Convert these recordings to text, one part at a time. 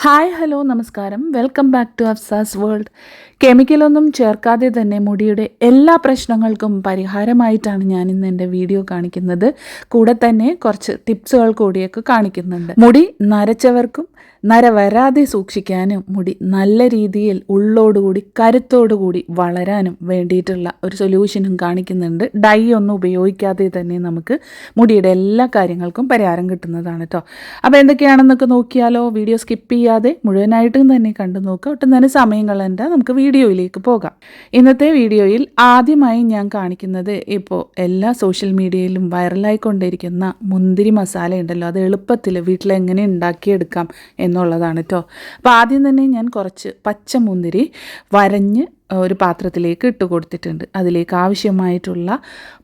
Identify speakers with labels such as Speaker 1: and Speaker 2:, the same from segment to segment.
Speaker 1: Hi hello നമസ്കാരം, welcome back to Afsa's world. കെമിക്കലൊന്നും ചേർക്കാതെ തന്നെ മുടിയുടെ എല്ലാ പ്രശ്നങ്ങൾക്കും പരിഹാരമായിട്ടാണ് ഞാൻ ഇന്ന് എൻ്റെ വീഡിയോ കാണിക്കുന്നത്. കൂടെ തന്നെ കുറച്ച് ടിപ്സുകൾ കൂടിയൊക്കെ കാണിക്കുന്നുണ്ട്. മുടി നരച്ചവർക്കും നര വരാതെ സൂക്ഷിക്കാനും മുടി നല്ല രീതിയിൽ ഉള്ളോടുകൂടി കരുത്തോടുകൂടി വളരാനും വേണ്ടിയിട്ടുള്ള ഒരു സൊല്യൂഷനും കാണിക്കുന്നുണ്ട്. ഡൈ ഒന്നും ഉപയോഗിക്കാതെ തന്നെ നമുക്ക് മുടിയുടെ എല്ലാ കാര്യങ്ങൾക്കും പരിഹാരം കിട്ടുന്നതാണ് കേട്ടോ. അപ്പോൾ എന്തൊക്കെയാണെന്നൊക്കെ നോക്കിയാലോ? വീഡിയോ സ്കിപ്പ് ചെയ്യാതെ മുഴുവനായിട്ടും തന്നെ കണ്ടു നോക്കുക. ഒട്ടും തന്നെ സമയം കളയണ്ട, നമുക്ക് വീഡിയോയിലേക്ക് പോകാം. ഇന്നത്തെ വീഡിയോയിൽ ആദ്യമായി ഞാൻ കാണിക്കുന്നത് ഇപ്പോൾ എല്ലാ സോഷ്യൽ മീഡിയയിലും വൈറലായിക്കൊണ്ടിരിക്കുന്ന മുന്തിരി മസാല ഉണ്ടല്ലോ, അത് എളുപ്പത്തിൽ വീട്ടിലെങ്ങനെ ഉണ്ടാക്കിയെടുക്കാം എന്നുള്ളതാണ് കേട്ടോ. അപ്പോൾ ആദ്യം തന്നെ ഞാൻ കുറച്ച് പച്ചമുന്തിരി വരഞ്ഞ് ഒരു പാത്രത്തിലേക്ക് ഇട്ട് കൊടുത്തിട്ടുണ്ട്. അതിലേക്ക് ആവശ്യമായിട്ടുള്ള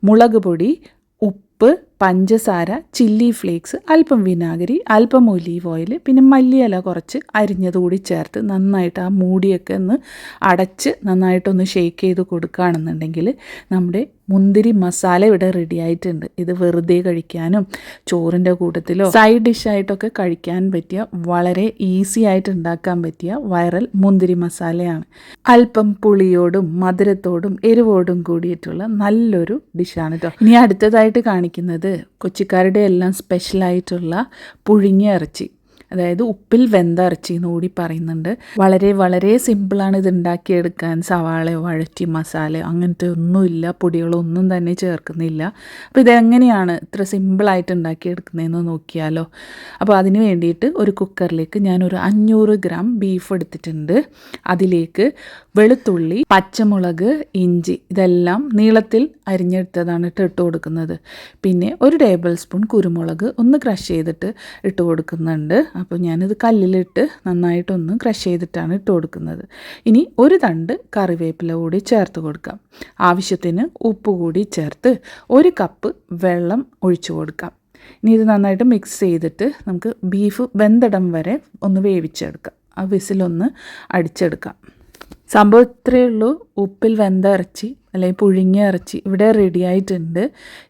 Speaker 1: മുളക് പൊടി, ഉപ്പ്, പഞ്ചസാര, ചില്ലി ഫ്ലേക്സ്, അല്പം വിനാഗിരി, അല്പം ഒലീവ് ഓയിൽ, പിന്നെ മല്ലിയില കുറച്ച് അരിഞ്ഞതുകൂടി ചേർത്ത് നന്നായിട്ട് ആ മൂടിയൊക്കെ ഒന്ന് അടച്ച് നന്നായിട്ടൊന്ന് ഷേക്ക് ചെയ്ത് കൊടുക്കുകയാണെന്നുണ്ടെങ്കിൽ നമ്മുടെ മുന്തിരി മസാല ഇവിടെ റെഡി ആയിട്ടുണ്ട്. ഇത് വെറുതെ കഴിക്കാനും ചോറിൻ്റെ കൂട്ടത്തിലോ സൈഡ് ഡിഷായിട്ടൊക്കെ കഴിക്കാൻ പറ്റിയ വളരെ ഈസി ആയിട്ട് ഉണ്ടാക്കാൻ പറ്റിയ വൈറൽ മുന്തിരി മസാലയാണ്. അല്പം പുളിയോടും മധുരത്തോടും എരിവോടും കൂടിയിട്ടുള്ള നല്ലൊരു ഡിഷാണ് കേട്ടോ. ഇനി അടുത്തതായിട്ട് കാണിക്കുന്നത് കൊച്ചിക്കാരുടെ എല്ലാം സ്പെഷ്യലായിട്ടുള്ള പുഴുങ്ങിയ ഇറച്ചി, അതായത് ഉപ്പിൽ വെന്ത ഇറച്ചി എന്ന് കൂടി പറയുന്നുണ്ട്. വളരെ വളരെ സിമ്പിളാണ് ഇത് ഉണ്ടാക്കിയെടുക്കാൻ. സവാളയോ വഴറ്റി മസാലയോ അങ്ങനത്തെ ഒന്നുമില്ല, പൊടികളൊന്നും തന്നെ ചേർക്കുന്നില്ല. അപ്പോൾ ഇതെങ്ങനെയാണ് ഇത്ര സിമ്പിളായിട്ട് ഉണ്ടാക്കിയെടുക്കുന്നതെന്ന് നോക്കിയാലോ? അപ്പോൾ അതിന് വേണ്ടിയിട്ട് ഒരു കുക്കറിലേക്ക് ഞാനൊരു 500 ഗ്രാം ബീഫ് എടുത്തിട്ടുണ്ട്. അതിലേക്ക് വെളുത്തുള്ളി, പച്ചമുളക്, ഇഞ്ചി ഇതെല്ലാം നീളത്തിൽ അരിഞ്ഞെടുത്തതാണ് ഇട്ട് കൊടുക്കുന്നത്. പിന്നെ ഒരു ടേബിൾ സ്പൂൺ കുരുമുളക് ഒന്ന് ക്രഷ് ചെയ്തിട്ട് ഇട്ട് കൊടുക്കുന്നുണ്ട്. അപ്പോൾ ഞാനിത് കല്ലിലിട്ട് നന്നായിട്ടൊന്ന് ക്രഷ് ചെയ്തിട്ടാണ് ഇട്ട് കൊടുക്കുന്നത്. ഇനി ഒരു തണ്ട് കറിവേപ്പില കൂടി ചേർത്ത് കൊടുക്കാം. ആവശ്യത്തിന് ഉപ്പ് കൂടി ചേർത്ത് 1 കപ്പ് വെള്ളം ഒഴിച്ചു കൊടുക്കാം. ഇനി ഇത് നന്നായിട്ട് മിക്സ് ചെയ്തിട്ട് നമുക്ക് ബീഫ് വെന്തടം വരെ ഒന്ന് വേവിച്ചെടുക്കാം. ആ വിസിലൊന്ന് അടിച്ചെടുക്കാം. സംഭവം ഇത്രയേ ഉള്ളൂ. ഉപ്പിൽ വെന്ത ഇറച്ചി അല്ലെങ്കിൽ പുഴുങ്ങിയ ഇറച്ചി ഇവിടെ റെഡി ആയിട്ടുണ്ട്.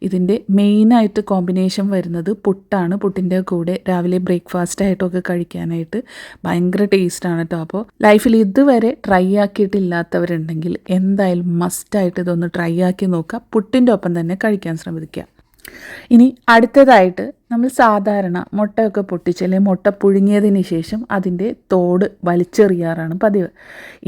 Speaker 1: ഇതിൻ്റെ മെയിനായിട്ട് കോമ്പിനേഷൻ വരുന്നത് പുട്ടാണ്. പുട്ടിൻ്റെ കൂടെ രാവിലെ ബ്രേക്ക്ഫാസ്റ്റ് ആയിട്ടൊക്കെ കഴിക്കാനായിട്ട് ഭയങ്കര ടേസ്റ്റാണ് കേട്ടോ. അപ്പോൾ ലൈഫിൽ ഇതുവരെ ട്രൈ ആക്കിയിട്ടില്ലാത്തവരുണ്ടെങ്കിൽ എന്തായാലും മസ്റ്റായിട്ട് ഇതൊന്ന് ട്രൈ ആക്കി നോക്കുക. പുട്ടിൻ്റെ ഒപ്പം തന്നെ കഴിക്കാൻ ശ്രമിക്കുക. ഇനി അടുത്തതായിട്ട് നമ്മൾ സാധാരണ മുട്ടയൊക്കെ പൊട്ടിച്ച് അല്ലെങ്കിൽ മുട്ട പുഴുങ്ങിയതിന് ശേഷം അതിൻ്റെ തോട് വലിച്ചെറിയാറാണ് പതിവ്.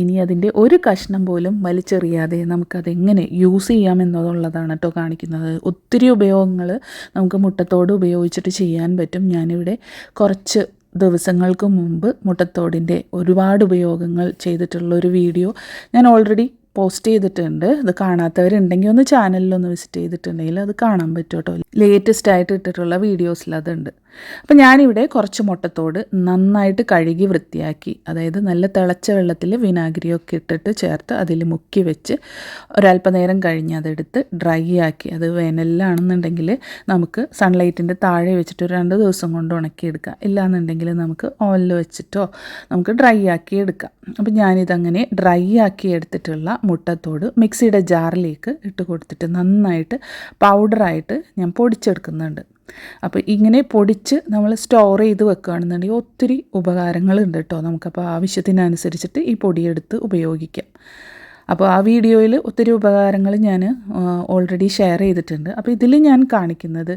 Speaker 1: ഇനി അതിൻ്റെ ഒരു കഷ്ണം പോലും വലിച്ചെറിയാതെ നമുക്കതെങ്ങനെ യൂസ് ചെയ്യാമെന്നുള്ളതാണ് കേട്ടോ കാണിക്കുന്നത്. ഒത്തിരി ഉപയോഗങ്ങൾ നമുക്ക് മുട്ടത്തോട് ഉപയോഗിച്ചിട്ട് ചെയ്യാൻ പറ്റും. ഞാനിവിടെ കുറച്ച് ദിവസങ്ങൾക്ക് മുമ്പ് മുട്ടത്തോടിൻ്റെ ഒരുപാട് ഉപയോഗങ്ങൾ ചെയ്തിട്ടുള്ളൊരു വീഡിയോ ഞാൻ ഓൾറെഡി പോസ്റ്റ് ചെയ്തിട്ടുണ്ട്. ഇത് കാണാത്തവരുണ്ടെങ്കിൽ ഒന്ന് ചാനലിലൊന്ന് വിസിറ്റ് ചെയ്തിട്ടുണ്ടെങ്കിൽ അത് കാണാൻ പറ്റും കേട്ടോ. ലേറ്റസ്റ്റ് ആയിട്ട് ഇട്ടിട്ടുള്ള വീഡിയോസിൽ അതുണ്ട്. അപ്പം ഞാനിവിടെ കുറച്ച് മുട്ടത്തോട് നന്നായിട്ട് കഴുകി വൃത്തിയാക്കി, അതായത് നല്ല തിളച്ച വെള്ളത്തിൽ വിനാഗിരിയൊക്കെ ഇട്ടിട്ട് ചേർത്ത് അതിൽ മുക്കി വെച്ച് ഒരല്പനേരം കഴിഞ്ഞ് അതെടുത്ത് ഡ്രൈ ആക്കി, അത് വേനലിലാണെന്നുണ്ടെങ്കിൽ നമുക്ക് സൺലൈറ്റിൻ്റെ താഴെ വെച്ചിട്ട് ഒരു 2 ദിവസം കൊണ്ട് ഉണക്കിയെടുക്കാം. ഇല്ലാന്നുണ്ടെങ്കിൽ നമുക്ക് ഓയിലിൽ വെച്ചിട്ടോ നമുക്ക് ഡ്രൈ ആക്കി എടുക്കാം. അപ്പം ഞാനിതങ്ങനെ ഡ്രൈ ആക്കി എടുത്തിട്ടുള്ള മുട്ടത്തോട് മിക്സിയുടെ ജാറിലേക്ക് ഇട്ട് കൊടുത്തിട്ട് നന്നായിട്ട് പൗഡറായിട്ട് ഞാൻ പൊടിച്ചെടുക്കുന്നുണ്ട്. അപ്പോൾ ഇങ്ങനെ പൊടിച്ച് നമ്മൾ സ്റ്റോർ ചെയ്ത് വെക്കുകയാണെന്നുണ്ടെങ്കിൽ ഒത്തിരി ഉപകാരങ്ങളുണ്ട് കേട്ടോ. നമുക്കപ്പോൾ ആവശ്യത്തിനനുസരിച്ചിട്ട് ഈ പൊടിയെടുത്ത് ഉപയോഗിക്കാം. അപ്പോൾ ആ വീഡിയോയിൽ ഒത്തിരി ഉപകാരങ്ങൾ ഞാൻ ഓൾറെഡി ഷെയർ ചെയ്തിട്ടുണ്ട്. അപ്പോൾ ഇതിൽ ഞാൻ കാണിക്കുന്നത്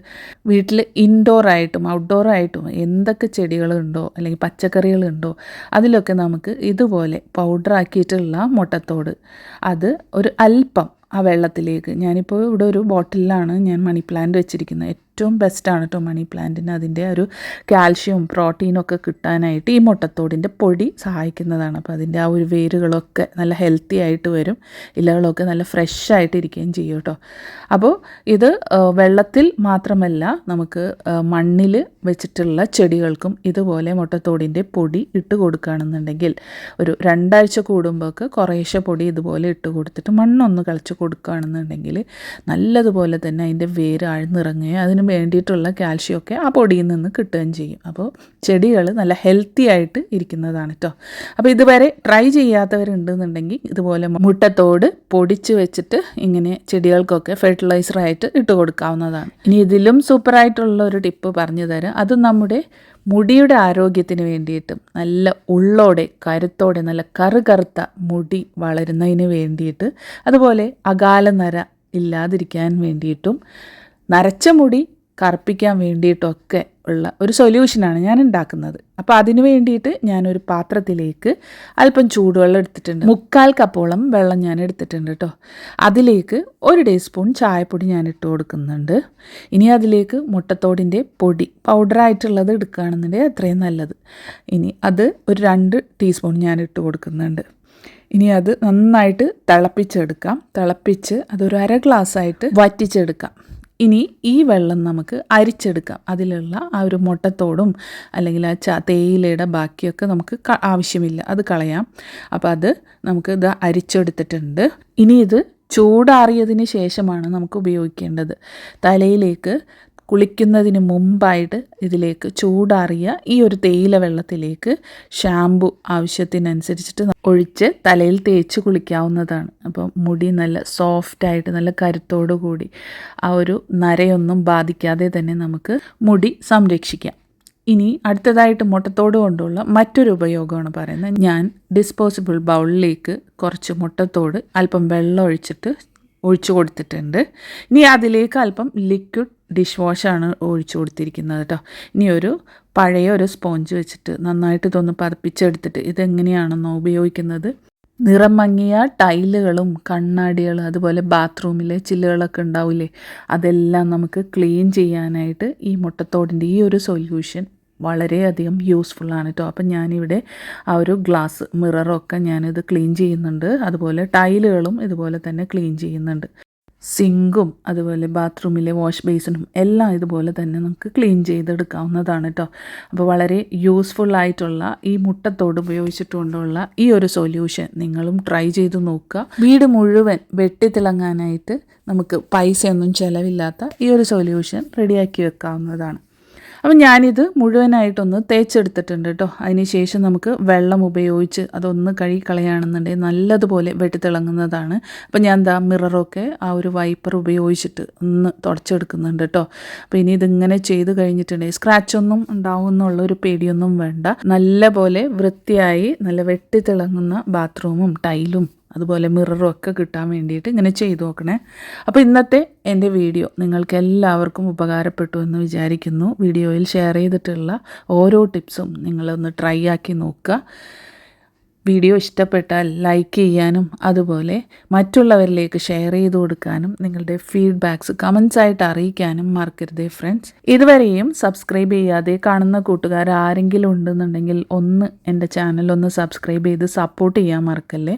Speaker 1: വീട്ടിൽ ഇൻഡോറായിട്ടും ഔട്ട്ഡോറായിട്ടും എന്തൊക്കെ ചെടികളുണ്ടോ അല്ലെങ്കിൽ പച്ചക്കറികളുണ്ടോ അതിലൊക്കെ നമുക്ക് ഇതുപോലെ പൗഡറാക്കിയിട്ടുള്ള മുട്ടത്തോട് അത് ഒരു അല്പം ആ വെള്ളത്തിലേക്ക്, ഞാനിപ്പോൾ ഇവിടെ ഒരു ബോട്ടിലാണ് ഞാൻ മണി പ്ലാന്റ് വെച്ചിരിക്കുന്നത്. ഏറ്റവും ബെസ്റ്റാണ് കേട്ടോ മണി പ്ലാന്റിന്. അതിൻ്റെ ഒരു കാൽഷ്യവും പ്രോട്ടീനൊക്കെ കിട്ടാനായിട്ട് ഈ മുട്ടത്തോടിൻ്റെ പൊടി സഹായിക്കുന്നതാണ്. അപ്പോൾ അതിൻ്റെ ആ ഒരു വേരുകളൊക്കെ നല്ല ഹെൽത്തി ആയിട്ട് വരും, ഇലകളൊക്കെ നല്ല ഫ്രഷ് ആയിട്ട് ഇരിക്കുകയും ചെയ്യും കേട്ടോ. അപ്പോൾ ഇത് വെള്ളത്തിൽ മാത്രമല്ല നമുക്ക് മണ്ണിൽ വെച്ചിട്ടുള്ള ചെടികൾക്കും ഇതുപോലെ മുട്ടത്തോടിൻ്റെ പൊടി ഇട്ട് കൊടുക്കുകയാണെന്നുണ്ടെങ്കിൽ ഒരു 2 ആഴ്ച കൂടുമ്പോഴൊക്കെ കുറേശ്ശെ പൊടി ഇതുപോലെ ഇട്ട് കൊടുത്തിട്ട് മണ്ണൊന്ന് കളിച്ച് കൊടുക്കുകയാണെന്നുണ്ടെങ്കിൽ നല്ലതുപോലെ തന്നെ അതിൻ്റെ വേര് ആഴ്ന്നിറങ്ങുകയും അതിന് വേണ്ടിയിട്ടുള്ള കാൽഷ്യമൊക്കെ ആ പൊടിയിൽ നിന്ന് കിട്ടുകയും ചെയ്യും. അപ്പോൾ ചെടികൾ നല്ല ഹെൽത്തി ആയിട്ട് ഇരിക്കുന്നതാണ് കേട്ടോ. അപ്പോൾ ഇതുവരെ ട്രൈ ചെയ്യാത്തവരുണ്ടെന്നുണ്ടെങ്കിൽ ഇതുപോലെ മുട്ടത്തോട് പൊടിച്ച് വെച്ചിട്ട് ഇങ്ങനെ ചെടികൾക്കൊക്കെ ഫെർട്ടിലൈസറായിട്ട് ഇട്ട് കൊടുക്കാവുന്നതാണ്. ഇനി ഇതിലും സൂപ്പറായിട്ടുള്ള ഒരു ടിപ്പ് പറഞ്ഞു തരാം. അത് നമ്മുടെ മുടിയുടെ ആരോഗ്യത്തിന് വേണ്ടിയിട്ടും നല്ല ഉള്ളോടെ കരുത്തോടെ നല്ല കറുകറുത്ത മുടി വളരുന്നതിന് വേണ്ടിയിട്ട്, അതുപോലെ അകാല നര ഇല്ലാതിരിക്കാൻ വേണ്ടിയിട്ടും നരച്ച മുടി കറുപ്പിക്കാൻ വേണ്ടിയിട്ടൊക്കെ ഉള്ള ഒരു സൊല്യൂഷനാണ് ഞാൻ ഉണ്ടാക്കുന്നത്. അപ്പോൾ അതിന് വേണ്ടിയിട്ട് ഞാനൊരു പാത്രത്തിലേക്ക് അല്പം ചൂടുവെള്ളം എടുത്തിട്ടുണ്ട്. 3/4 കപ്പോളം വെള്ളം ഞാൻ എടുത്തിട്ടുണ്ട് കേട്ടോ. അതിലേക്ക് 1 ടീസ്പൂൺ ചായപ്പൊടി ഞാൻ ഇട്ട് കൊടുക്കുന്നുണ്ട്. ഇനി അതിലേക്ക് മുട്ടത്തോടിൻ്റെ പൊടി പൗഡറായിട്ടുള്ളത് എടുക്കുകയാണെന്നുണ്ടെങ്കിൽ അത്രയും നല്ലത്. ഇനി അത് ഒരു 2 ടീസ്പൂൺ ഞാൻ ഇട്ട് കൊടുക്കുന്നുണ്ട്. ഇനി അത് നന്നായിട്ട് തിളപ്പിച്ചെടുക്കാം. തിളപ്പിച്ച് അതൊരു 1/2 ഗ്ലാസ്സായിട്ട് വറ്റിച്ചെടുക്കാം. ഇനി ഈ വെള്ളം നമുക്ക് അരിച്ചെടുക്കാം. അതിലുള്ള ആ ഒരു മുട്ടത്തോടും അല്ലെങ്കിൽ ആ തേയിലയുടെ ബാക്കിയൊക്കെ നമുക്ക് ആവശ്യമില്ല, അത് കളയാം. അപ്പോൾ അത് നമുക്ക് ഇത് അരിച്ചെടുത്തിട്ടുണ്ട്. ഇനി ഇത് ചൂടാറിയതിന് ശേഷമാണ് നമുക്ക് ഉപയോഗിക്കേണ്ടത്. തലയിലേക്ക് കുളിക്കുന്നതിന് മുമ്പായിട്ട് ഇതിലേക്ക് ചൂടാറിയ ഈ ഒരു തേയില വെള്ളത്തിലേക്ക് ഷാമ്പു ആവശ്യത്തിനനുസരിച്ചിട്ട് ഒഴിച്ച് തലയിൽ തേച്ച് കുളിക്കാവുന്നതാണ്. അപ്പോൾ മുടി നല്ല സോഫ്റ്റായിട്ട് നല്ല കരുത്തോടു കൂടി ആ ഒരു നരയൊന്നും ബാധിക്കാതെ തന്നെ നമുക്ക് മുടി സംരക്ഷിക്കാം. ഇനി അടുത്തതായിട്ട് മുട്ടത്തോട് കൊണ്ടുള്ള മറ്റൊരു ഉപയോഗമാണ് പറയുന്നത്. ഞാൻ ഡിസ്പോസിബിൾ ബൗളിലേക്ക് കുറച്ച് മുട്ടത്തോട് അല്പം വെള്ളം ഒഴിച്ചു കൊടുത്തിട്ടുണ്ട്. ഇനി അതിലേക്ക് അല്പം ലിക്വിഡ് ഡിഷ് വാഷാണ് ഒഴിച്ചു കൊടുത്തിരിക്കുന്നത് കേട്ടോ. ഇനി പഴയ ഒരു സ്പോഞ്ച് വെച്ചിട്ട് നന്നായിട്ട് ഇതൊന്ന് പതപ്പിച്ചെടുത്തിട്ട് ഇതെങ്ങനെയാണെന്നോ ഉപയോഗിക്കുന്നത്. നിറം മങ്ങിയ ടൈലുകളും കണ്ണാടികളും അതുപോലെ ബാത്റൂമിലെ ചില്ലുകളൊക്കെ ഉണ്ടാവില്ലേ, അതെല്ലാം നമുക്ക് ക്ലീൻ ചെയ്യാനായിട്ട് ഈ മുട്ടത്തോടിൻ്റെ ഈ ഒരു സൊല്യൂഷൻ വളരെയധികം യൂസ്ഫുള്ളാണ് കേട്ടോ. അപ്പം ഞാനിവിടെ ആ ഒരു ഗ്ലാസ് മിററൊക്കെ ഞാനിത് ക്ലീൻ ചെയ്യുന്നുണ്ട്. അതുപോലെ ടൈലുകളും ഇതുപോലെ തന്നെ ക്ലീൻ ചെയ്യുന്നുണ്ട്. സിങ്കും അതുപോലെ ബാത്റൂമിലെ വാഷ് ബേസിനും എല്ലാം ഇതുപോലെ തന്നെ നമുക്ക് ക്ലീൻ ചെയ്തെടുക്കാവുന്നതാണ് കേട്ടോ. അപ്പോൾ വളരെ യൂസ്ഫുള്ളായിട്ടുള്ള ഈ മുട്ടത്തോട് ഉപയോഗിച്ചിട്ടുകൊണ്ടുള്ള ഈ ഒരു സൊല്യൂഷൻ നിങ്ങളും ട്രൈ ചെയ്ത് നോക്കുക. വീട് മുഴുവൻ വെട്ടിത്തിളങ്ങാനായിട്ട് നമുക്ക് പൈസയൊന്നും ചിലവില്ലാത്ത ഈ ഒരു സൊല്യൂഷൻ റെഡിയാക്കി വെക്കാവുന്നതാണ്. അപ്പം ഞാനിത് മുഴുവനായിട്ടൊന്ന് തേച്ചെടുത്തിട്ടുണ്ട് കേട്ടോ. അതിന് ശേഷം നമുക്ക് വെള്ളം ഉപയോഗിച്ച് അതൊന്ന് കഴുകി കളയുകയാണെന്നുണ്ടെങ്കിൽ നല്ലതുപോലെ വെട്ടിത്തിളങ്ങുന്നതാണ്. അപ്പം ഞാൻ മിററൊക്കെ ആ ഒരു വൈപ്പർ ഉപയോഗിച്ചിട്ട് ഒന്ന് തുടച്ചെടുക്കുന്നുണ്ട് കേട്ടോ. അപ്പോൾ ഇനി ഇതിങ്ങനെ ചെയ്ത് കഴിഞ്ഞിട്ടുണ്ടെങ്കിൽ സ്ക്രാച്ചൊന്നും ഉണ്ടാവും എന്നുള്ളൊരു പേടിയൊന്നും വേണ്ട. നല്ലപോലെ വൃത്തിയായി നല്ല വെട്ടിത്തിളങ്ങുന്ന ബാത്റൂമും ടൈലും അതുപോലെ മിററും ഒക്കെ കിട്ടാൻ വേണ്ടിയിട്ട് ഇങ്ങനെ ചെയ്തു നോക്കണേ. അപ്പോൾ ഇന്നത്തെ എൻ്റെ വീഡിയോ നിങ്ങൾക്ക് എല്ലാവർക്കും ഉപകാരപ്പെട്ടു എന്ന് വിചാരിക്കുന്നു. വീഡിയോയിൽ ഷെയർ ചെയ്തിട്ടുള്ള ഓരോ ടിപ്സും നിങ്ങളൊന്ന് ട്രൈ ആക്കി നോക്കുക. വീഡിയോ ഇഷ്ടപ്പെട്ടാൽ ലൈക്ക് ചെയ്യാനും അതുപോലെ മറ്റുള്ളവരിലേക്ക് ഷെയർ ചെയ്ത് കൊടുക്കാനും നിങ്ങളുടെ ഫീഡ്ബാക്ക്സ് കമൻസ് ആയിട്ട് അറിയിക്കാനും മറക്കരുതേ ഫ്രണ്ട്സ്. ഇതുവരെയും സബ്സ്ക്രൈബ് ചെയ്യാതെ കാണുന്ന കൂട്ടുകാർ ആരെങ്കിലും ഉണ്ടെന്നുണ്ടെങ്കിൽ ഒന്ന് എൻ്റെ ചാനലൊന്ന് സബ്സ്ക്രൈബ് ചെയ്ത് സപ്പോർട്ട് ചെയ്യാൻ മറക്കല്ലേ.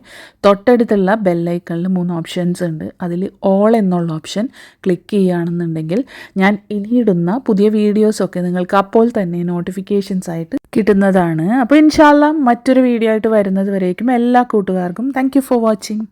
Speaker 1: തൊട്ടടുത്തുള്ള ബെല്ലൈക്കണിൽ 3 ഓപ്ഷൻസ് ഉണ്ട്. അതിൽ ഓൾ എന്നുള്ള ഓപ്ഷൻ ക്ലിക്ക് ചെയ്യുകയാണെന്നുണ്ടെങ്കിൽ ഞാൻ ഇനിയിടുന്ന പുതിയ വീഡിയോസൊക്കെ നിങ്ങൾക്ക് അപ്പോൾ തന്നെ നോട്ടിഫിക്കേഷൻസ് ആയിട്ട് കിട്ടുന്നതാണ്. അപ്പോൾ ഇൻഷാ അല്ലാഹ് മറ്റൊരു വീഡിയോ ആയിട്ട് വരുന്നത് വരേക്കും എല്ലാ കൂട്ടുകാർക്കും താങ്ക് യു ഫോർ വാച്ചിങ്.